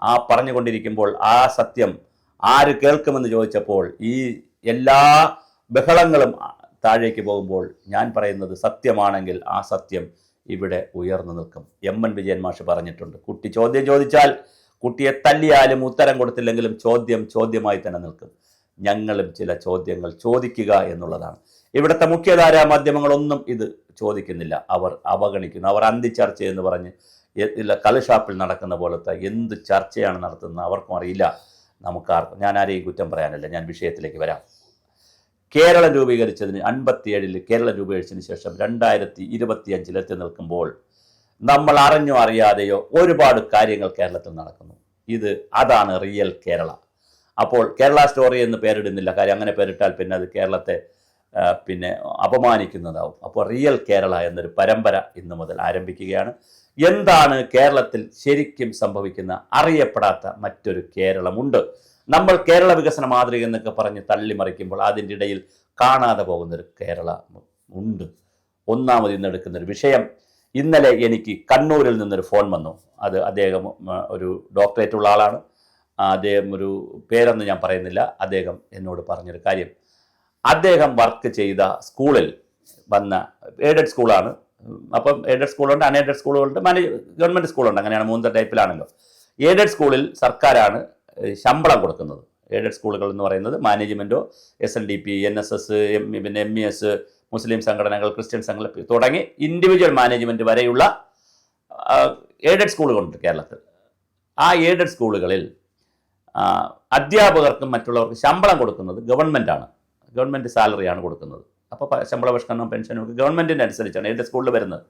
ആ പറഞ്ഞുകൊണ്ടിരിക്കുമ്പോൾ ആ സത്യം ആര് കേൾക്കുമെന്ന് ചോദിച്ചപ്പോൾ ഈ എല്ലാ ബഹളങ്ങളും താഴേക്ക് പോകുമ്പോൾ ഞാൻ പറയുന്നത് സത്യമാണെങ്കിൽ ആ സത്യം ഇവിടെ ഉയർന്നു നിൽക്കും. എം.എൻ. വിജയൻ മാഷ് പറഞ്ഞിട്ടുണ്ട്, കുട്ടി ചോദ്യം ചോദിച്ചാൽ കുട്ടിയെ തല്ലിയാലും ഉത്തരം കൊടുത്തില്ലെങ്കിലും ചോദ്യം ചോദ്യമായി തന്നെ നിൽക്കും. ഞങ്ങളും ചില ചോദ്യങ്ങൾ ചോദിക്കുക എന്നുള്ളതാണ്. ഇവിടുത്തെ മുഖ്യധാരാ മാധ്യമങ്ങളൊന്നും ഇത് ചോദിക്കുന്നില്ല, അവർ അവഗണിക്കുന്നു. അവർ അന്തിച്ചർച്ച എന്ന് പറഞ്ഞ് കളിഷാപ്പിൽ നടക്കുന്ന പോലത്തെ എന്ത് ചർച്ചയാണ് നടത്തുന്നത് അവർക്കും അറിയില്ല, നമുക്കാർക്കും. ഞാൻ ആരെയും കുറ്റം പറയാനല്ല, ഞാൻ വിഷയത്തിലേക്ക് വരാം. കേരളം രൂപീകരിച്ചതിന് 57 കേരളം രൂപീകരിച്ചതിന് ശേഷം 2025 എത്തി നിൽക്കുമ്പോൾ നമ്മൾ അറിഞ്ഞോ അറിയാതെയോ ഒരുപാട് കാര്യങ്ങൾ കേരളത്തിൽ നടക്കുന്നു. അതാണ് റിയൽ കേരള. അപ്പോൾ കേരള സ്റ്റോറി എന്ന് പേരിടുന്നില്ല, കാര്യം അങ്ങനെ പേരിട്ടാൽ പിന്നെ അത് കേരളത്തെ അപമാനിക്കുന്നതാവും. അപ്പോൾ റിയൽ കേരള എന്നൊരു പരമ്പര ഇന്നു മുതൽ ആരംഭിക്കുകയാണ്. എന്താണ് കേരളത്തിൽ ശരിക്കും സംഭവിക്കുന്ന അറിയപ്പെടാത്ത മറ്റൊരു കേരളമുണ്ട്. നമ്മൾ കേരള വികസന മാതൃക എന്നൊക്കെ പറഞ്ഞ് തള്ളിമറിക്കുമ്പോൾ അതിൻ്റെ ഇടയിൽ കാണാതെ പോകുന്നൊരു കേരളം ഉണ്ട്. ഒന്നാമത് ഇന്ന് എടുക്കുന്നൊരു വിഷയം, ഇന്നലെ എനിക്ക് കണ്ണൂരിൽ നിന്നൊരു ഫോൺ വന്നു. അദ്ദേഹം ഒരു ഡോക്ടറേറ്റ് ഉള്ള ആളാണ്. അദ്ദേഹം ഒരു പേരൊന്നും ഞാൻ പറയുന്നില്ല. അദ്ദേഹം എന്നോട് പറഞ്ഞൊരു കാര്യം, അദ്ദേഹം വർക്ക് ചെയ്ത സ്കൂളിൽ വന്ന എയ്ഡഡ് സ്കൂളാണ്. അപ്പം എയ്ഡഡ് സ്കൂളുണ്ട്, അൺഎയ്ഡഡ് സ്കൂളുകളുണ്ട്, ഗവൺമെൻറ് സ്കൂളുണ്ട്, അങ്ങനെയാണ് 3 ടൈപ്പിലാണല്ലോ. എയ്ഡഡ് സ്കൂളിൽ സർക്കാരാണ് ശമ്പളം കൊടുക്കുന്നത്. എയ്ഡഡ് സ്കൂളുകൾ എന്ന് പറയുന്നത് മാനേജ്മെൻറ്റോ SNDP, NSS, MES, മുസ്ലിം സംഘടനകൾ, ക്രിസ്ത്യൻ സംഘടന തുടങ്ങി ഇൻഡിവിജ്വൽ മാനേജ്മെൻറ്റ് വരെയുള്ള എയ്ഡഡ് സ്കൂളുകളുണ്ട് കേരളത്തിൽ. ആ എയ്ഡഡ് സ്കൂളുകളിൽ അധ്യാപകർക്കും മറ്റുള്ളവർക്കും ശമ്പളം കൊടുക്കുന്നത് ഗവൺമെൻറ്റാണ്, ഗവൺമെൻറ് സാലറിയാണ് കൊടുക്കുന്നത്. അപ്പോൾ ശമ്പള പരിഷ്കരണവും പെൻഷനും ഒക്കെ ഗവൺമെൻറ്റിൻ്റെ അനുസരിച്ചാണ് എയ്ഡഡ് സ്കൂളിൽ വരുന്നത്.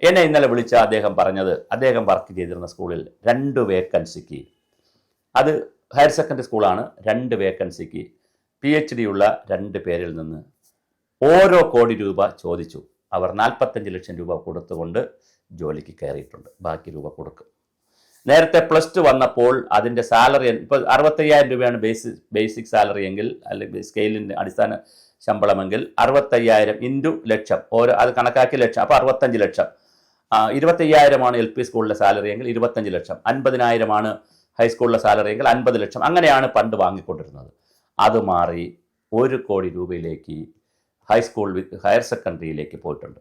എന്നെ ഇന്നലെ വിളിച്ച അദ്ദേഹം പറഞ്ഞത്, അദ്ദേഹം വർക്ക് ചെയ്തിരുന്ന സ്കൂളിൽ 2 വേക്കൻസിക്ക്, അത് ഹയർ സെക്കൻഡറി സ്കൂളാണ്, 2 വേക്കൻസിക്ക് PhD ഉള്ള 2 പേരിൽ നിന്ന് ഓരോ കോടി രൂപ ചോദിച്ചു. അവർ 45 ലക്ഷം രൂപ കൊടുത്തുകൊണ്ട് ജോലിക്ക് കയറിയിട്ടുണ്ട്. ബാക്കി രൂപ കൊടുക്കും. നേരത്തെ +2 വന്നപ്പോൾ അതിൻ്റെ സാലറി ഇപ്പോൾ 65,000 രൂപയാണ് ബേസിക് സാലറി എങ്കിൽ, അല്ലെങ്കിൽ സ്കെയിലിൻ്റെ അടിസ്ഥാന ശമ്പളമെങ്കിൽ 65,000 ഇൻറ്റു ലക്ഷം, അത് കണക്കാക്കി ലക്ഷം, അപ്പോൾ 65 ലക്ഷം. 25,000 LP സ്കൂളിലെ സാലറി എങ്കിൽ 25 ലക്ഷം, 50,000 ഹൈസ്കൂളിലെ സാലറി എങ്കിൽ 50 ലക്ഷം. അങ്ങനെയാണ് പണ്ട് വാങ്ങിക്കൊണ്ടിരുന്നത്. അത് മാറി 1 കോടി രൂപയിലേക്ക് ഹയർ സെക്കൻഡറിയിലേക്ക് പോയിട്ടുണ്ട്.